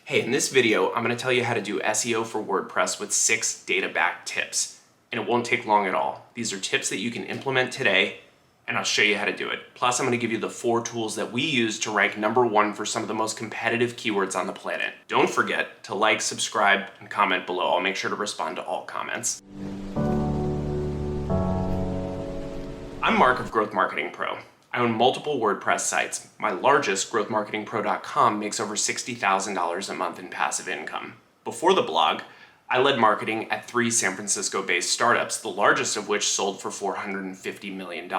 Hey, in this video, I'm going to tell you how to do SEO for WordPress with 6 data-backed tips. And it won't take long at all. These are tips that you can implement today, and I'll show you how to do it. Plus, I'm going to give you the 4 tools that we use to rank #1 for some of the most competitive keywords on the planet. Don't forget to like, subscribe, and comment below. I'll make sure to respond to all comments. I'm Mark of Growth Marketing Pro. I own multiple WordPress sites. My largest, growthmarketingpro.com, makes over $60,000 a month in passive income. Before the blog, I led marketing at 3 San Francisco-based startups, the largest of which sold for $450 million.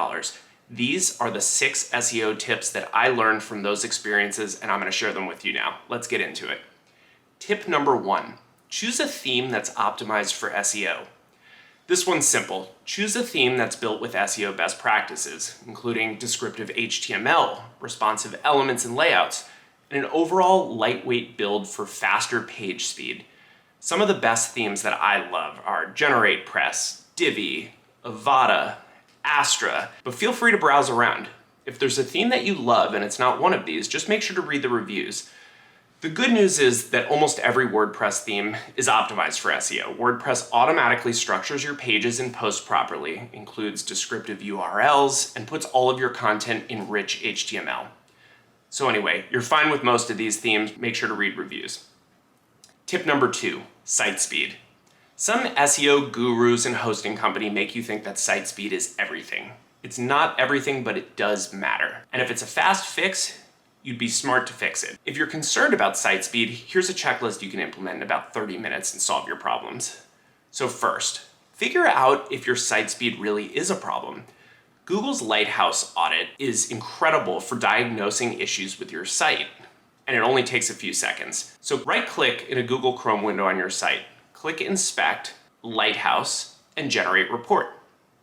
These are the 6 SEO tips that I learned from those experiences, and I'm going to share them with you now. Let's get into it. Tip number 1, choose a theme that's optimized for SEO. This one's simple. Choose a theme that's built with SEO best practices, including descriptive HTML, responsive elements and layouts, and an overall lightweight build for faster page speed. Some of the best themes that I love are GeneratePress, Divi, Avada, Astra, but feel free to browse around. If there's a theme that you love and it's not one of these, just make sure to read the reviews. The good news is that almost every WordPress theme is optimized for SEO. WordPress automatically structures your pages and posts properly, includes descriptive URLs, and puts all of your content in rich HTML. So anyway, you're fine with most of these themes. Make sure to read reviews. Tip number 2, site speed. Some SEO gurus and hosting company make you think that site speed is everything. It's not everything, but it does matter. And if it's a fast fix, you'd be smart to fix it. If you're concerned about site speed, here's a checklist you can implement in about 30 minutes and solve your problems. So first, figure out if your site speed really is a problem. Google's Lighthouse audit is incredible for diagnosing issues with your site, and it only takes a few seconds. So right-click in a Google Chrome window on your site, click Inspect, Lighthouse, and Generate Report.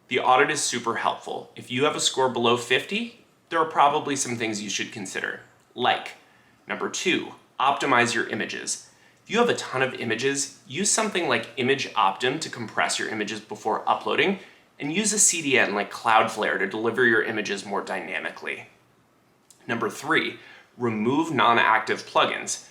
The audit is super helpful. If you have a score below 50, there are probably some things you should consider. Like, number 2, optimize your images. If you have a ton of images, use something like Image Optim to compress your images before uploading, and use a CDN like Cloudflare to deliver your images more dynamically. Number 3, remove non-active plugins.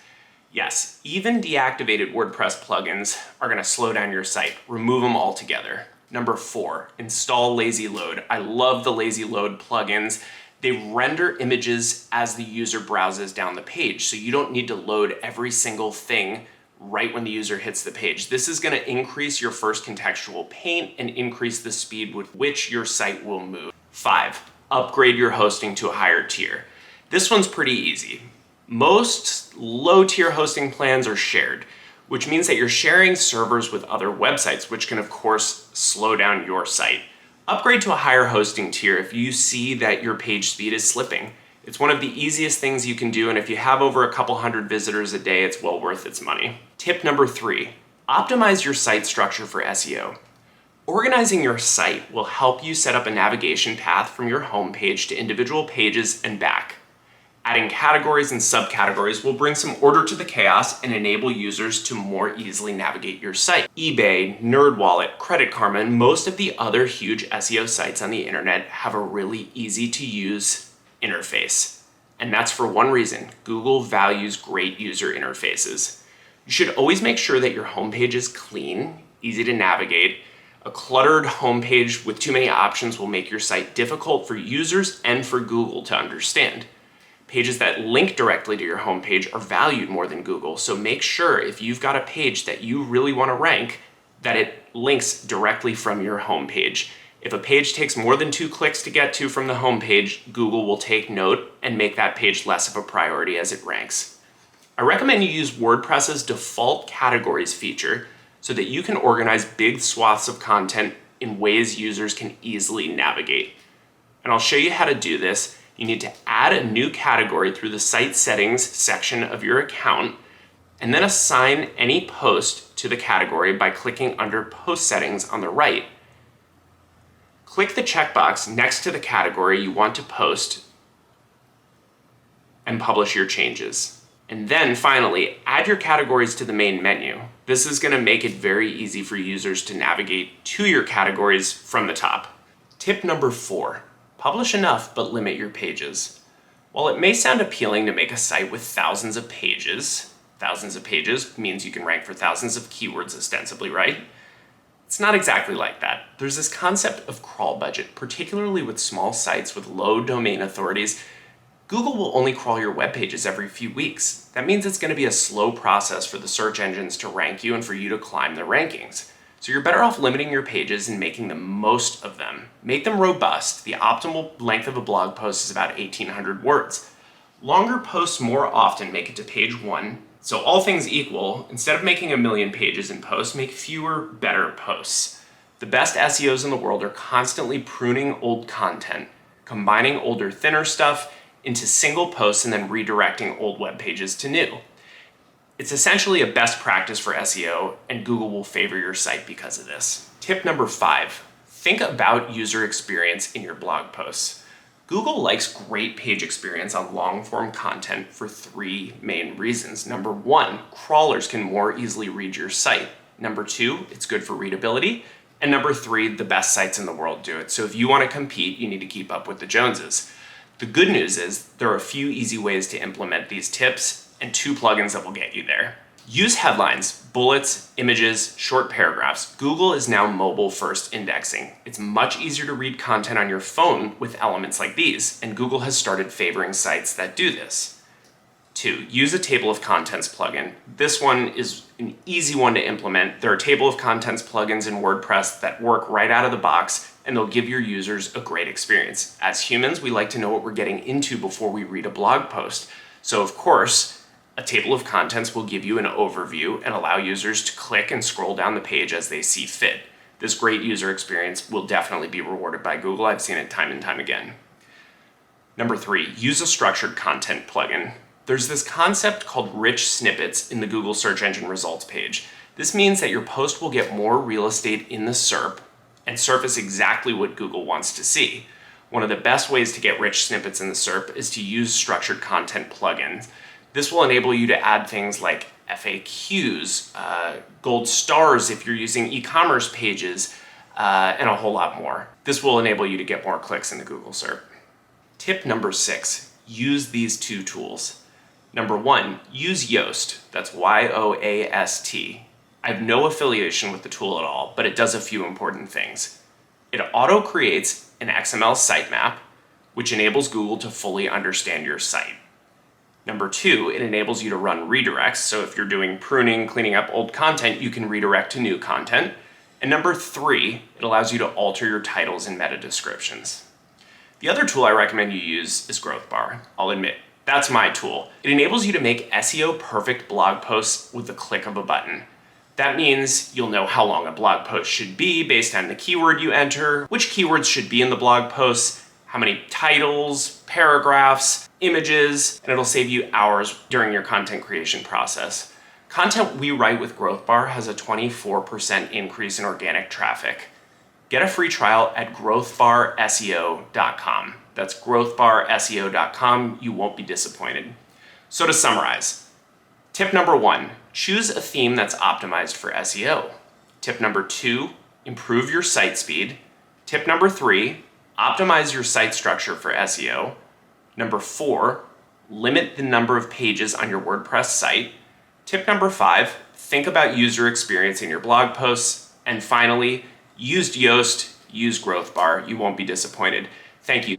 Yes, even deactivated WordPress plugins are going to slow down your site. Remove them altogether. Number 4, install Lazy Load. I love the Lazy Load plugins. They render images as the user browses down the page, so you don't need to load every single thing right when the user hits the page. This is going to increase your first contextual paint and increase the speed with which your site will move. 5, upgrade your hosting to a higher tier. This one's pretty easy. Most low-tier hosting plans are shared, which means that you're sharing servers with other websites, which can of course slow down your site. Upgrade to a higher hosting tier if you see that your page speed is slipping. It's one of the easiest things you can do, and if you have over a couple hundred visitors a day, it's well worth its money. Tip number 3, optimize your site structure for SEO. Organizing your site will help you set up a navigation path from your home page to individual pages and back. Adding categories and subcategories will bring some order to the chaos and enable users to more easily navigate your site. eBay, NerdWallet, Credit Karma, and most of the other huge SEO sites on the internet have a really easy to use interface. And that's for one reason: Google values great user interfaces. You should always make sure that your homepage is clean, easy to navigate. A cluttered homepage with too many options will make your site difficult for users and for Google to understand. Pages that link directly to your homepage are valued more than Google, so make sure if you've got a page that you really want to rank, that it links directly from your homepage. If a page takes more than 2 clicks to get to from the homepage, Google will take note and make that page less of a priority as it ranks. I recommend you use WordPress's default categories feature so that you can organize big swaths of content in ways users can easily navigate. And I'll show you how to do this. You need to add a new category through the site settings section of your account, and then assign any post to the category by clicking under Post Settings on the right. Click the checkbox next to the category you want to post and publish your changes. And then finally, add your categories to the main menu. This is going to make it very easy for users to navigate to your categories from the top. Tip number 4. Publish enough, but limit your pages. While it may sound appealing to make a site with thousands of pages, Thousands of pages means you can rank for thousands of keywords ostensibly, right? It's not exactly like that. There's this concept of crawl budget, particularly with small sites with low domain authorities. Google will only crawl your web pages every few weeks. That means it's going to be a slow process for the search engines to rank you and for you to climb the rankings. So you're better off limiting your pages and making the most of them. Make them robust. The optimal length of a blog post is about 1,800 words. Longer posts more often make it to page 1. So all things equal, instead of making 1,000,000 pages in posts, make fewer, better posts. The best SEOs in the world are constantly pruning old content, combining older, thinner stuff into single posts and then redirecting old web pages to new. It's essentially a best practice for SEO, and Google will favor your site because of this. Tip number 5, think about user experience in your blog posts. Google likes great page experience on long-form content for 3 main reasons. Number 1, crawlers can more easily read your site. Number 2, it's good for readability. And number 3, the best sites in the world do it. So if you want to compete, you need to keep up with the Joneses. The good news is there are a few easy ways to implement these tips and 2 plugins that will get you there. Use headlines, bullets, images, short paragraphs. Google is now mobile-first indexing. It's much easier to read content on your phone with elements like these, and Google has started favoring sites that do this. 2, use a table of contents plugin. This one is an easy one to implement. There are table of contents plugins in WordPress that work right out of the box, and they'll give your users a great experience. As humans, we like to know what we're getting into before we read a blog post. So of course, a table of contents will give you an overview and allow users to click and scroll down the page as they see fit. This great user experience will definitely be rewarded by Google. I've seen it time and time again. Number 3, use a structured content plugin. There's this concept called rich snippets in the Google search engine results page. This means that your post will get more real estate in the SERP and surface exactly what Google wants to see. One of the best ways to get rich snippets in the SERP is to use structured content plugins. This will enable you to add things like FAQs, gold stars if you're using e-commerce pages, and a whole lot more. This will enable you to get more clicks in the Google SERP. Tip number 6, use these 2 tools. Number 1, use Yoast. That's Yoast. I have no affiliation with the tool at all, but it does a few important things. It auto-creates an XML sitemap, which enables Google to fully understand your site. Number 2, it enables you to run redirects. So if you're doing pruning, cleaning up old content, you can redirect to new content. And number 3, it allows you to alter your titles and meta descriptions. The other tool I recommend you use is GrowthBar. I'll admit, that's my tool. It enables you to make SEO perfect blog posts with the click of a button. That means you'll know how long a blog post should be based on the keyword you enter, which keywords should be in the blog posts, how many titles, paragraphs, images, and it'll save you hours during your content creation process. Content we write with GrowthBar has a 24% increase in organic traffic. Get a free trial at growthbarseo.com. That's growthbarseo.com. You won't be disappointed. So to summarize, tip number 1, choose a theme that's optimized for SEO. Tip number 2, improve your site speed. Tip number 3, optimize your site structure for SEO. Number 4, limit the number of pages on your WordPress site. Tip number 5, think about user experience in your blog posts. And finally, use Yoast, use GrowthBar. You won't be disappointed. Thank you.